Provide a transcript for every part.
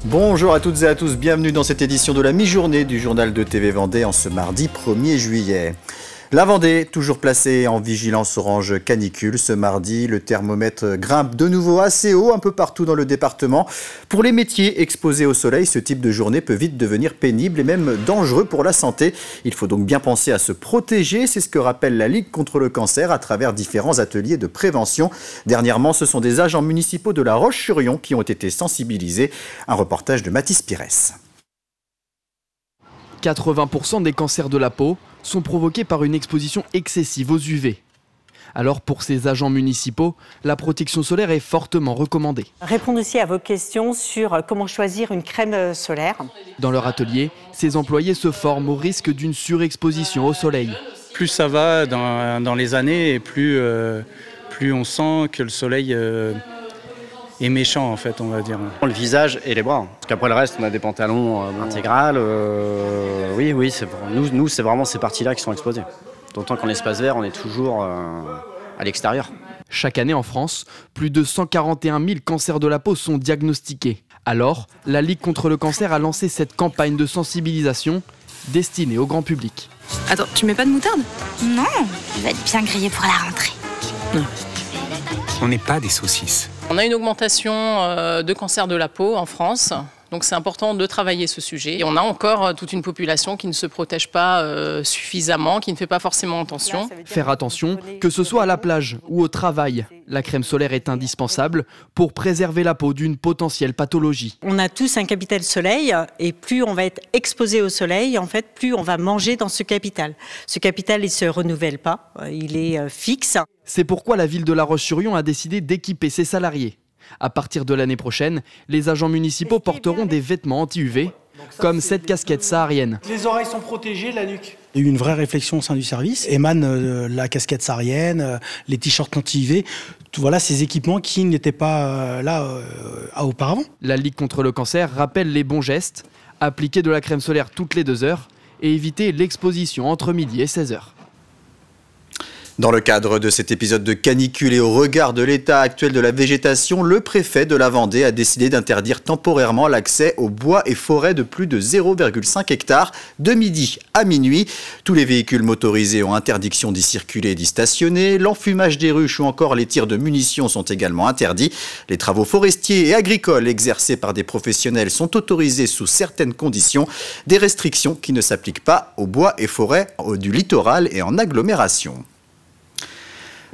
Bonjour à toutes et à tous, bienvenue dans cette édition de la mi-journée du journal de TV Vendée en ce mardi 1er juillet. La Vendée, toujours placée en vigilance orange canicule. Ce mardi, le thermomètre grimpe de nouveau assez haut un peu partout dans le département. Pour les métiers exposés au soleil, ce type de journée peut vite devenir pénible et même dangereux pour la santé. Il faut donc bien penser à se protéger. C'est ce que rappelle la Ligue contre le cancer à travers différents ateliers de prévention. Dernièrement, ce sont des agents municipaux de La Roche-sur-Yon qui ont été sensibilisés. Un reportage de Mathis Pires. 80% des cancers de la peau sont provoqués par une exposition excessive aux UV. Alors pour ces agents municipaux, la protection solaire est fortement recommandée. Répondre aussi à vos questions sur comment choisir une crème solaire. Dans leur atelier, ces employés se forment au risque d'une surexposition au soleil. Plus ça va dans les années et plus on sent que le soleil est méchant en fait, on va dire. Le visage et les bras, parce qu'après le reste on a des pantalons intégrales. Oui, nous c'est vraiment ces parties-là qui sont exposées. D'autant qu'en espace vert on est toujours à l'extérieur. Chaque année en France, plus de 141 000 cancers de la peau sont diagnostiqués. Alors, la Ligue contre le cancer a lancé cette campagne de sensibilisation destinée au grand public. Attends, tu mets pas de moutarde? Non, il va être bien grillé pour la rentrée. On n'est pas des saucisses. On a une augmentation de cancer de la peau en France, donc c'est important de travailler ce sujet. Et on a encore toute une population qui ne se protège pas suffisamment, qui ne fait pas forcément attention. Faire attention, que ce soit à la plage ou au travail, la crème solaire est indispensable pour préserver la peau d'une potentielle pathologie. On a tous un capital soleil et plus on va être exposé au soleil, en fait, plus on va manger dans ce capital. Ce capital, il ne se renouvelle pas, il est fixe. C'est pourquoi la ville de La Roche-sur-Yon a décidé d'équiper ses salariés. À partir de l'année prochaine, les agents municipaux porteront des vêtements anti-UV, comme cette casquette saharienne. Les oreilles sont protégées, la nuque. Il y a eu une vraie réflexion au sein du service. Émane la casquette saharienne, les t-shirts anti-UV, voilà ces équipements qui n'étaient pas là auparavant. La Ligue contre le cancer rappelle les bons gestes, appliquer de la crème solaire toutes les 2 heures et éviter l'exposition entre midi et 16 heures. Dans le cadre de cet épisode de canicule et au regard de l'état actuel de la végétation, le préfet de la Vendée a décidé d'interdire temporairement l'accès aux bois et forêts de plus de 0,5 hectares de midi à minuit. Tous les véhicules motorisés ont interdiction d'y circuler et d'y stationner. L'enfumage des ruches ou encore les tirs de munitions sont également interdits. Les travaux forestiers et agricoles exercés par des professionnels sont autorisés sous certaines conditions. Des restrictions qui ne s'appliquent pas aux bois et forêts du littoral et en agglomération.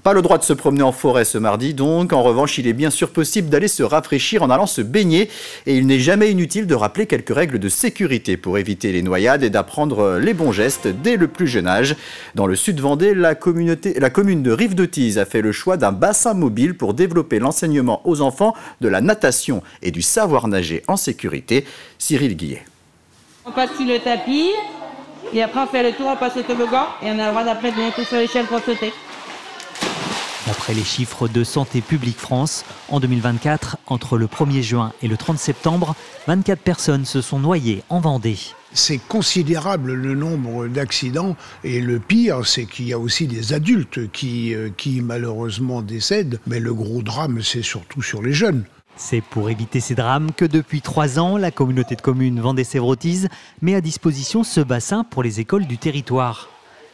Pas le droit de se promener en forêt ce mardi, donc en revanche, il est bien sûr possible d'aller se rafraîchir en allant se baigner. Et il n'est jamais inutile de rappeler quelques règles de sécurité pour éviter les noyades et d'apprendre les bons gestes dès le plus jeune âge. Dans le sud Vendée, la commune de Rive-de-Tise a fait le choix d'un bassin mobile pour développer l'enseignement aux enfants de la natation et du savoir nager en sécurité. Cyril Guillet. On passe sur le tapis et après on fait le tour, on passe le toboggan et on a le droit d'après de monter sur l'échelle pour sauter. D'après les chiffres de Santé publique France, en 2024, entre le 1er juin et le 30 septembre, 24 personnes se sont noyées en Vendée. C'est considérable le nombre d'accidents et le pire, c'est qu'il y a aussi des adultes qui malheureusement décèdent. Mais le gros drame, c'est surtout sur les jeunes. C'est pour éviter ces drames que depuis 3 ans, la communauté de communes Vendée-Sèvres-Autizes met à disposition ce bassin pour les écoles du territoire.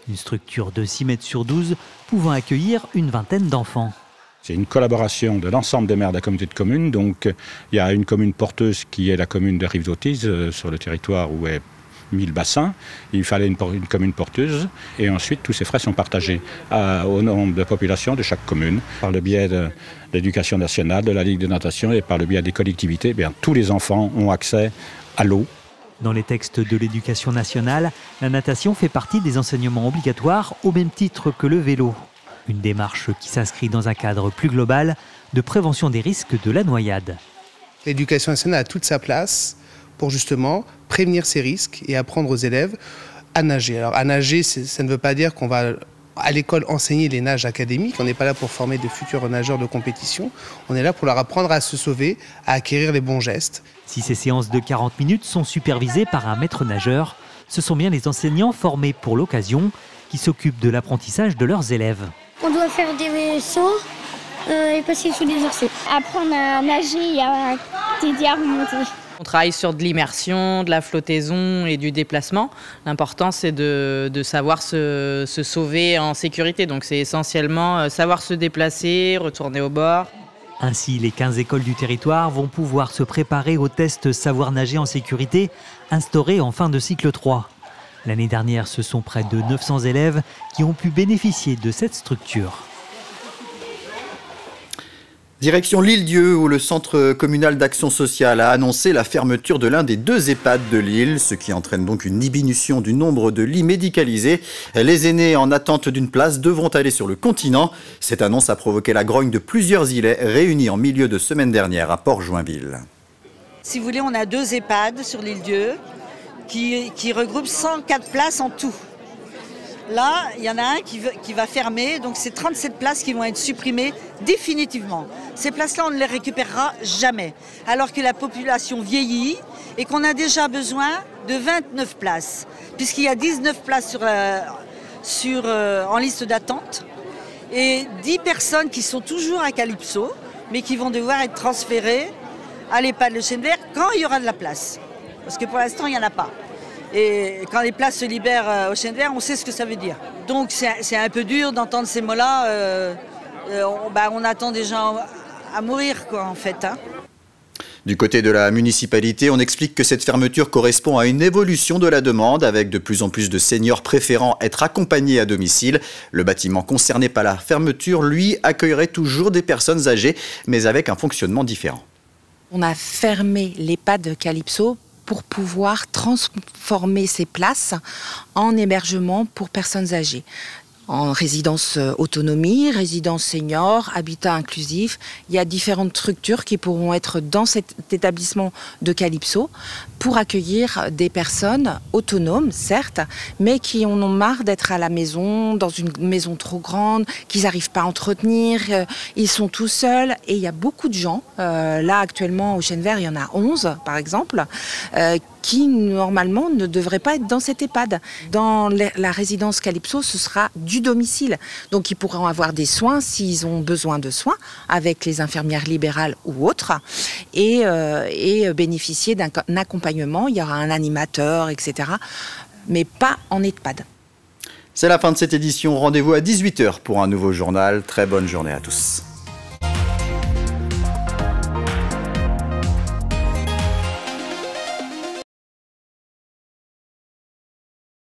Une structure de 6 mètres sur 12 pouvant accueillir une vingtaine d'enfants. C'est une collaboration de l'ensemble des maires de la communauté de communes. Donc il y a une commune porteuse qui est la commune de Rive-d'Autizes sur le territoire où est 1000 bassins. Il fallait une commune porteuse et ensuite tous ces frais sont partagés au nombre de population de chaque commune par le biais de l'éducation nationale, de la Ligue de natation et par le biais des collectivités. Bien, tous les enfants ont accès à l'eau. Dans les textes de l'éducation nationale, la natation fait partie des enseignements obligatoires au même titre que le vélo. Une démarche qui s'inscrit dans un cadre plus global de prévention des risques de la noyade. L'éducation nationale a toute sa place pour justement prévenir ces risques et apprendre aux élèves à nager. Alors à nager, ça ne veut pas dire qu'on va à l'école enseigner les nages académiques. On n'est pas là pour former de futurs nageurs de compétition. On est là pour leur apprendre à se sauver, à acquérir les bons gestes. Si ces séances de 40 minutes sont supervisées par un maître nageur, ce sont bien les enseignants formés pour l'occasion qui s'occupent de l'apprentissage de leurs élèves. On doit faire des sauts et passer sous les orsets. Apprendre à nager et à t'aider à remonter. On travaille sur de l'immersion, de la flottaison et du déplacement. L'important, c'est de savoir se sauver en sécurité. Donc c'est essentiellement savoir se déplacer, retourner au bord. Ainsi, les 15 écoles du territoire vont pouvoir se préparer au test savoir nager en sécurité instauré en fin de cycle 3. L'année dernière, ce sont près de 900 élèves qui ont pu bénéficier de cette structure. Direction l'Île-Dieu, où le Centre communal d'action sociale a annoncé la fermeture de l'un des 2 EHPAD de l'île, ce qui entraîne donc une diminution du nombre de lits médicalisés. Les aînés en attente d'une place devront aller sur le continent. Cette annonce a provoqué la grogne de plusieurs îlets réunis en milieu de semaine dernière à Port-Joinville. Si vous voulez, on a 2 EHPAD sur l'Île-Dieu qui regroupent 104 places en tout. Là, il y en a un qui va fermer, donc c'est 37 places qui vont être supprimées définitivement. Ces places-là, on ne les récupérera jamais, alors que la population vieillit et qu'on a déjà besoin de 29 places, puisqu'il y a 19 places en liste d'attente et 10 personnes qui sont toujours à Calypso, mais qui vont devoir être transférées à l'EHPAD Le Chennevières quand il y aura de la place. Parce que pour l'instant, il n'y en a pas. Et quand les places se libèrent au Chennevières, on sait ce que ça veut dire. Donc c'est un peu dur d'entendre ces mots-là. On attend des gens à mourir, quoi, en fait. Hein. Du côté de la municipalité, on explique que cette fermeture correspond à une évolution de la demande, avec de plus en plus de seniors préférant être accompagnés à domicile. Le bâtiment concerné par la fermeture, lui, accueillerait toujours des personnes âgées, mais avec un fonctionnement différent. On a fermé l'EHPAD Calypso pour pouvoir transformer ces places en hébergement pour personnes âgées. En résidence autonomie, résidence senior, habitat inclusif. Il y a différentes structures qui pourront être dans cet établissement de Calypso pour accueillir des personnes autonomes, certes, mais qui en ont marre d'être à la maison, dans une maison trop grande, qu'ils n'arrivent pas à entretenir, ils sont tout seuls. Et il y a beaucoup de gens, là actuellement au Chennevières, il y en a 11 par exemple, qui normalement ne devraient pas être dans cet EHPAD. Dans la résidence Calypso, ce sera du domicile. Donc ils pourront avoir des soins s'ils ont besoin de soins avec les infirmières libérales ou autres et bénéficier d'un accompagnement. Il y aura un animateur, etc. Mais pas en EHPAD. C'est la fin de cette édition. Rendez-vous à 18h pour un nouveau journal. Très bonne journée à tous.